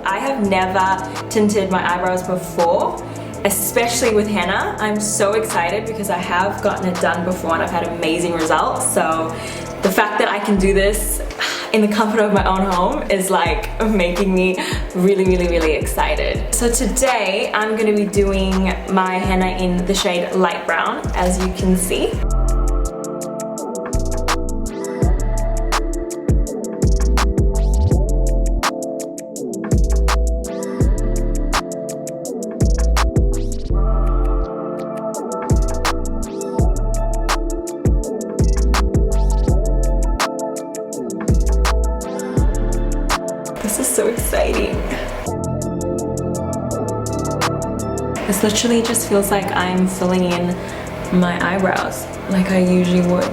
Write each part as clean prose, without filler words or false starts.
I have never tinted my eyebrows before, especially with henna. I'm so excited because I have gotten it done before and I've had amazing results. So the fact that I can do this in the comfort of my own home is like making me really excited. So today I'm going to be doing my henna in the shade light brown, as you can see. This is so exciting. This literally just feels like I'm filling in my eyebrows like I usually would.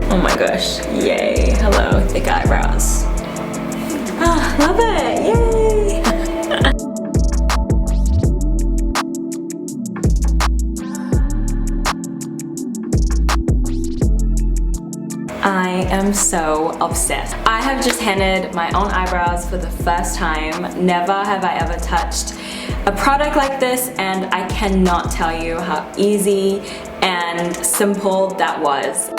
Oh my gosh, yay, hello, thick eyebrows. Ah, love it, yay! I am so obsessed. I have just hennaed my own eyebrows for the first time. Never have I ever touched a product like this, and I cannot tell you how easy and simple that was.